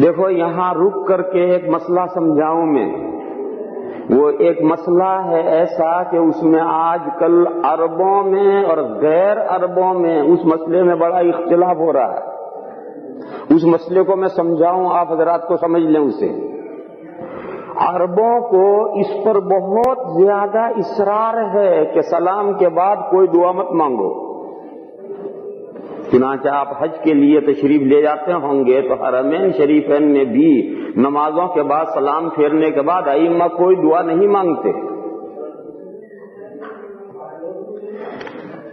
دیکھو یہاں رک کر کے ایک مسئلہ سمجھاؤں میں. وہ ایک مسئلہ ہے ایسا کہ اس میں آج کل عربوں میں اور غیر عربوں میں اس مسئلے میں بڑا اختلاف ہو رہا ہے. اس مسئلے کو میں سمجھاؤں، آپ حضرات کو سمجھ لیں اسے. عربوں کو اس پر بہت زیادہ اصرار ہے کہ سلام کے بعد کوئی دعا مت مانگو. چنانچہ آپ حج کے لیے تشریف لے جاتے ہوں گے تو حرمین شریفین میں بھی نمازوں کے بعد سلام پھیرنے کے بعد ائمہ کوئی دعا نہیں مانگتے.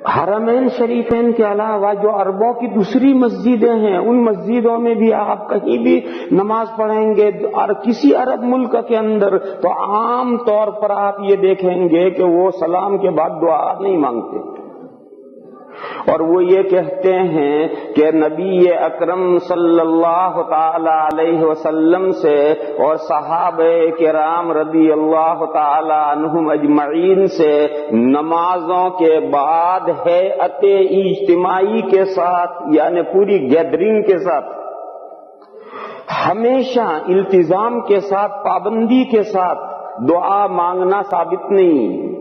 حرمین شریفین کے علاوہ جو عربوں کی دوسری مسجدیں ہیں ان مسجدوں میں بھی آپ کہیں بھی نماز پڑھیں گے اور کسی عرب ملک کے اندر تو عام طور پر آپ یہ دیکھیں گے کہ وہ سلام کے بعد دعا نہیں مانگتے. اور وہ یہ کہتے ہیں کہ نبی اکرم صلی اللہ تعالی علیہ وسلم سے اور صحابہ کرام رضی اللہ تعالی عنہم اجمعین سے نمازوں کے بعد ہیئت اجتماعی کے ساتھ یعنی پوری گیدرنگ کے ساتھ ہمیشہ التزام کے ساتھ پابندی کے ساتھ دعا مانگنا ثابت نہیں.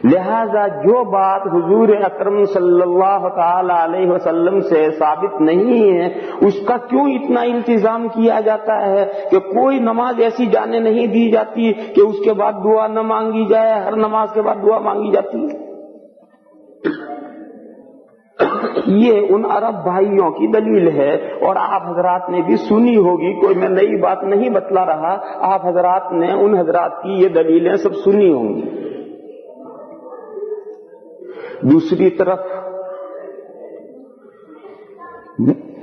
لہذا جو بات حضور اکرم صلی اللہ تعالی علیہ وسلم سے ثابت نہیں ہے اس کا کیوں اتنا التزام کیا جاتا ہے کہ کوئی نماز ایسی جانے نہیں دی جاتی کہ اس کے بعد دعا نہ مانگی جائے، ہر نماز کے بعد دعا مانگی جاتی ہے. یہ ان عرب بھائیوں کی دلیل ہے اور آپ حضرات نے بھی سنی ہوگی، کوئی میں نئی بات نہیں بتلا رہا، آپ حضرات نے ان حضرات کی یہ دلیلیں سب سنی ہوں گی. دوسری طرف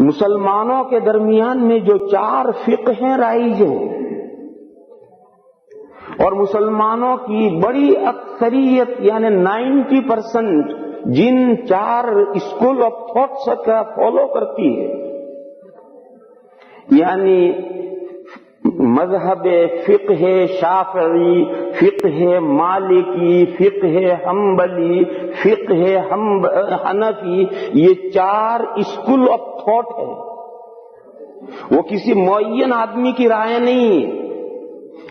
مسلمانوں کے درمیان میں جو 4 فقہیں رائج ہیں اور مسلمانوں کی بڑی اکثریت یعنی 90% جن 4 اسکول آف تھاٹس کا فالو کرتی ہے، یعنی مذہب فقہ شافعی، فقہ مالکی، فقہ حنبلی، فقہ حنفی، یہ 4 اسکول آف تھاٹ ہے. وہ کسی معین آدمی کی رائے نہیں،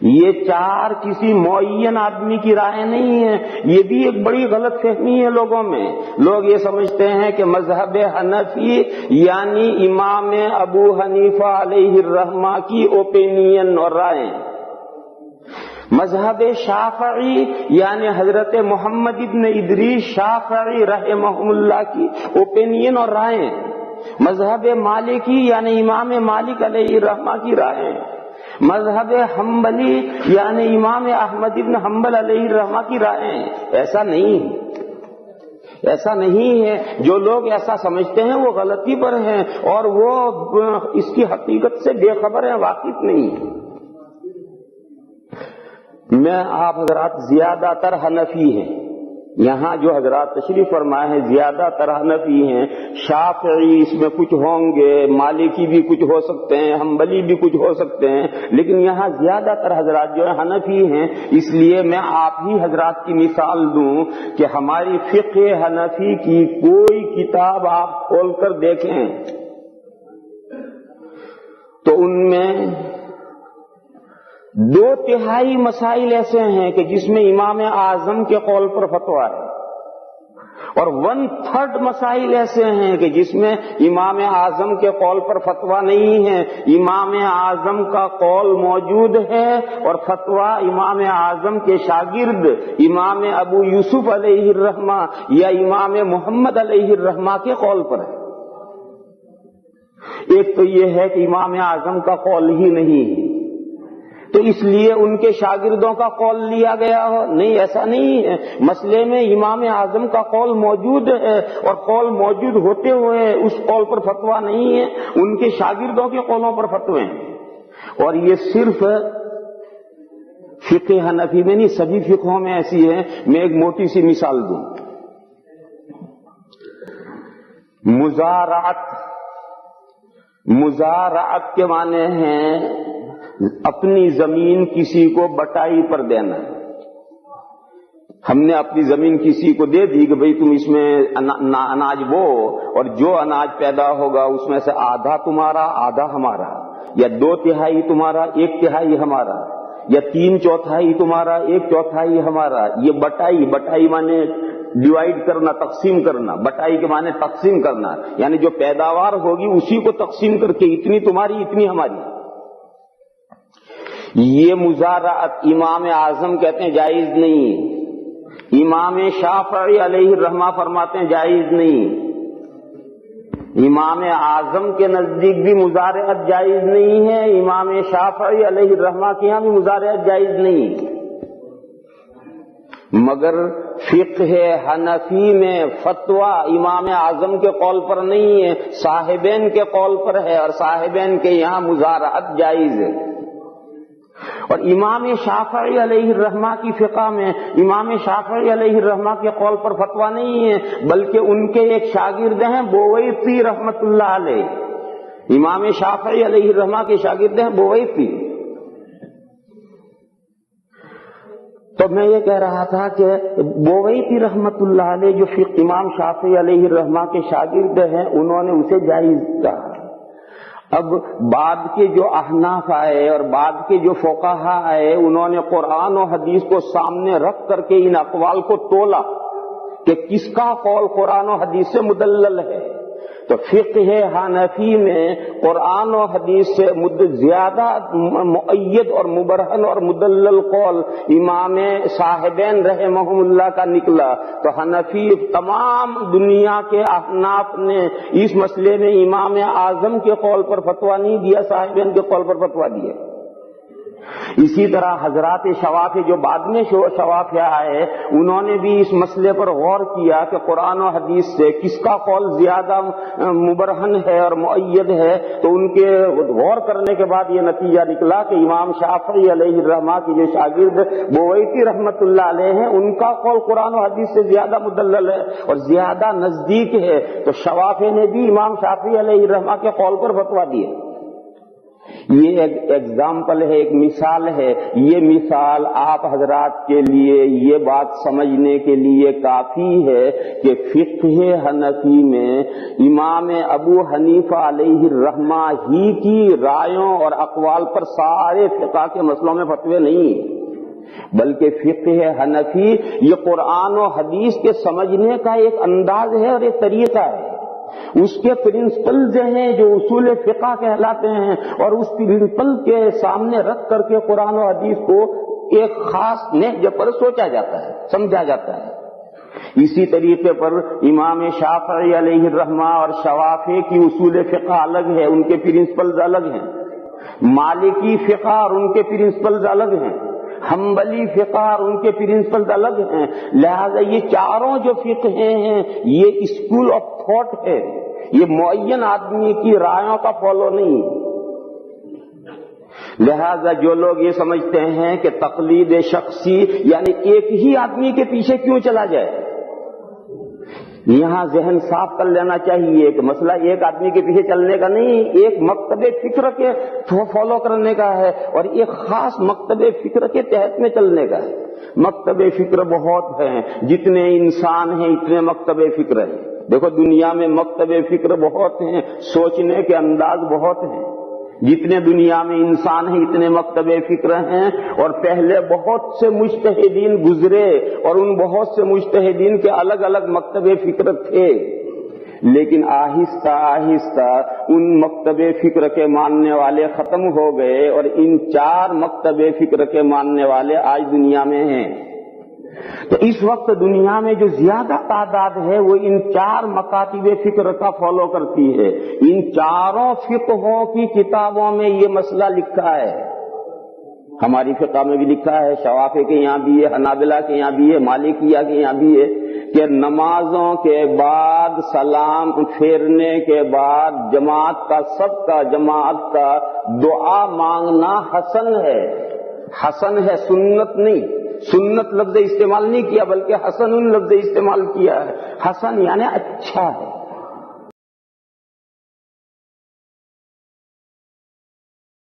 یہ 4 کسی معین آدمی کی رائے نہیں ہے. یہ بھی ایک بڑی غلط فہمی ہے لوگوں میں. لوگ یہ سمجھتے ہیں کہ مذہب حنفی یعنی امام ابو حنیفہ علیہ الرحمہ کی اوپینین اور رائے، مذہب شافعی یعنی حضرت محمد ابن ادریس شافعی رحمہ اللہ کی اوپینین اور رائے، مذہب مالکی یعنی امام مالک علیہ الرحمہ کی رائے، مذہب حنبلی یعنی امام احمد ابن حنبل علیہ الرحمہ کی رائے. ایسا نہیں ہے. جو لوگ ایسا سمجھتے ہیں وہ غلطی پر ہیں اور وہ اس کی حقیقت سے بے خبر ہیں، واقف نہیں. میں آپ حضرات زیادہ تر حنفی ہیں، یہاں جو حضرات تشریف فرمائے ہیں زیادہ تر حنفی ہیں. شافعی اس میں کچھ ہوں گے، مالکی بھی کچھ ہو سکتے ہیں، حنبلی بھی کچھ ہو سکتے ہیں، لیکن یہاں زیادہ تر حضرات جو ہیں حنفی ہیں. اس لیے میں آپ ہی حضرات کی مثال دوں کہ ہماری فقہ حنفی کی کوئی کتاب آپ کھول کر دیکھیں تو ان میں 2/3 مسائل ایسے ہیں کہ جس میں امام اعظم کے قول پر فتویٰ ہے اور 1/3 مسائل ایسے ہیں کہ جس میں امام اعظم کے قول پر فتویٰ نہیں ہے. امام اعظم کا قول موجود ہے اور فتویٰ امام اعظم کے شاگرد امام ابو یوسف علیہ الرحمہ یا امام محمد علیہ الرحمہ کے قول پر ہے. ایک تو یہ ہے کہ امام اعظم کا قول ہی نہیں ہے تو اس لیے ان کے شاگردوں کا قول لیا گیا ہو، نہیں، ایسا نہیں ہے. مسئلے میں امام اعظم کا قول موجود ہے اور قول موجود ہوتے ہوئے اس قول پر فتویٰ نہیں ہے، ان کے شاگردوں کے قولوں پر فتوے ہیں. اور یہ صرف فقہ حنفی میں نہیں، سبھی فقہوں میں ایسی ہے. میں ایک موٹی سی مثال دوں. مزارعت کے معنی ہیں اپنی زمین کسی کو بٹائی پر دینا. ہم نے اپنی زمین کسی کو دے دی کہ بھئی تم اس میں اناج بو اور جو اناج پیدا ہوگا اس میں سے آدھا تمہارا آدھا ہمارا. یا 2/3 تمہارا 1/3 ہمارا، یا 3/4 تمہارا 1/4 ہمارا، یہ بٹائی مانے ڈیوائڈ کرنا، تقسیم کرنا، بٹائی کے معنی تقسیم کرنا، یعنی جو پیداوار ہوگی اسی کو تقسیم کر کے اتنی تمہاری اتنی ہماری. یہ مزارعت امام اعظم کہتے ہیں جائز نہیں. امام شافعی علیہ الرحمہ فرماتے ہیں جائز نہیں. امام اعظم کے نزدیک بھی مزارعت جائز نہیں ہے، امام شافعی علیہ الرحمہ کے یہاں بھی مزارعت جائز نہیں. مگر فقہ حنفی میں فتویٰ امام اعظم کے قول پر نہیں ہے، صاحبین کے قول پر ہے، اور صاحبین کے یہاں مزارعت جائز ہے. اور امام شافعی علیہ الرحمہ کی فقہ میں امام شافعی علیہ الرحمہ کے قول پر فتویٰ نہیں ہے، بلکہ ان کے ایک شاگرد ہیں بویطی رحمت اللہ علیہ. امام شافعی علیہ الرحمہ کے شاگرد ہیں بویطی. تو میں یہ کہہ رہا تھا کہ بویطی رحمت اللہ علیہ جو امام شافعی علیہ الرحمہ کے شاگرد ہیں انہوں نے اسے جائز کہا. اب بعد کے جو احناف آئے اور بعد کے جو فقہا آئے انہوں نے قرآن و حدیث کو سامنے رکھ کر کے ان اقوال کو تولا کہ کس کا قول قرآن و حدیث سے مدلل ہے. تو فقہ حنفی میں قرآن و حدیث سے زیادہ مؤید اور مبرہن اور مدلل قول امام صاحبین رحمہم اللہ کا نکلا. تو حنفی تمام دنیا کے احناف نے اس مسئلے میں امام اعظم کے قول پر فتویٰ نہیں دیا، صاحبین کے قول پر فتویٰ دیا. اسی طرح حضرات شوافی جو بعد میں شوافی آئے انہوں نے بھی اس مسئلے پر غور کیا کہ قرآن و حدیث سے کس کا قول زیادہ مبرہن ہے اور مؤید ہے. تو ان کے غور کرنے کے بعد یہ نتیجہ نکلا کہ امام شافعی علیہ الرحمہ کی جو شاگرد بویطی رحمت اللہ علیہ ہیں ان کا قول قرآن و حدیث سے زیادہ مدلل ہے اور زیادہ نزدیک ہے. تو شوافی نے بھی امام شافعی علیہ الرحمہ کے قول پر فتویٰ دیا. یہ ایک ایگزامپل ہے، ایک مثال ہے. یہ مثال آپ حضرات کے لیے یہ بات سمجھنے کے لیے کافی ہے کہ فقہ حنفی میں امام ابو حنیفہ علیہ الرحمہ ہی کی رائوں اور اقوال پر سارے فقہ کے مسئلوں میں فتوے نہیں، بلکہ فقہ حنفی یہ قرآن و حدیث کے سمجھنے کا ایک انداز ہے اور ایک طریقہ ہے. اس کے پرنسپلز ہیں جو اصول فقہ کہلاتے ہیں، اور اس پرنسپل کے سامنے رکھ کر کے قرآن و حدیث کو ایک خاص نہج پر سوچا جاتا ہے، سمجھا جاتا ہے. اسی طریقے پر امام شافعی علیہ الرحمہ اور شوافی کی اصول فقہ الگ ہے، ان کے پرنسپلز الگ ہیں. مالکی فقہ اور ان کے پرنسپلز الگ ہیں. حنبلی فقہ اور ان کے پرنسپلز الگ ہیں. لہذا یہ چاروں جو فقہ ہیں یہ اسکول آف تھاٹ ہے، یہ معین آدمی کی رائوں کا فالو نہیں. لہذا جو لوگ یہ سمجھتے ہیں کہ تقلید شخصی یعنی ایک ہی آدمی کے پیچھے کیوں چلا جائے، یہاں ذہن صاف کر لینا چاہیے کہ مسئلہ ایک آدمی کے پیچھے چلنے کا نہیں، ایک مکتب فکر کے فالو کرنے کا ہے اور ایک خاص مکتب فکر کے تحت میں چلنے کا ہے. مکتب فکر بہت ہیں، جتنے انسان ہیں اتنے مکتب فکر ہیں. دیکھو دنیا میں مکتب فکر بہت ہیں، سوچنے کے انداز بہت ہیں. جتنے دنیا میں انسان ہیں اتنے مکتب فکر ہیں، اور پہلے بہت سے مجتہدین گزرے اور ان بہت سے مجتہدین کے الگ الگ مکتب فکر تھے. لیکن آہستہ آہستہ ان مکتب فکر کے ماننے والے ختم ہو گئے اور ان 4 مکتب فکر کے ماننے والے آج دنیا میں ہیں. تو اس وقت دنیا میں جو زیادہ تعداد ہے وہ ان 4 مکاتب فکر کا فالو کرتی ہے. ان چاروں فقہوں کی کتابوں میں یہ مسئلہ لکھا ہے. ہماری فقہ میں بھی لکھا ہے، شوافی کے یہاں بھی ہے، حنابلہ کے یہاں بھی ہے، مالکیہ کے یہاں بھی ہے کہ نمازوں کے بعد سلام پھیرنے کے بعد جماعت کا دعا مانگنا حسن ہے. حسن ہے، سنت نہیں. سنت لفظ استعمال نہیں کیا بلکہ حسن لفظ استعمال کیا ہے. حسن یعنی اچھا ہے.